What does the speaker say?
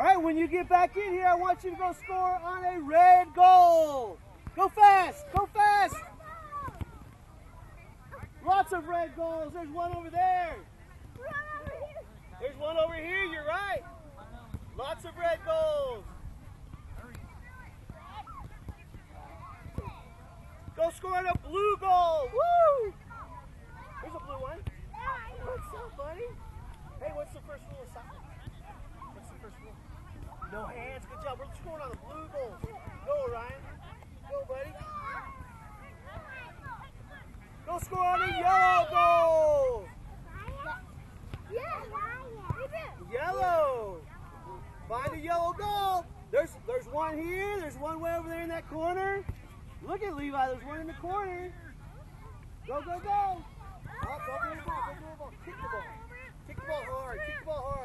All right, when you get back in here, I want you to go score on a red goal. Go fast, go fast. Lots of red goals. There's one over there. There's one over here, you're right. Lots of red goals. Go score on a blue goal. Woo! Here's a blue one. What's up, buddy? Hey, what's the first rule of soccer? What's the first rule? No hands. Good job. We're scoring on a blue goal. Go, Ryan. Go, buddy. Go score on a yellow goal. Yellow. Find the yellow goal. There's one here. There's one way over there in that corner. Look at Levi. There's one in the corner. Go, go, go. Oh, go get the ball. Go get the ball. Kick the ball. Kick the ball hard. Kick the ball hard.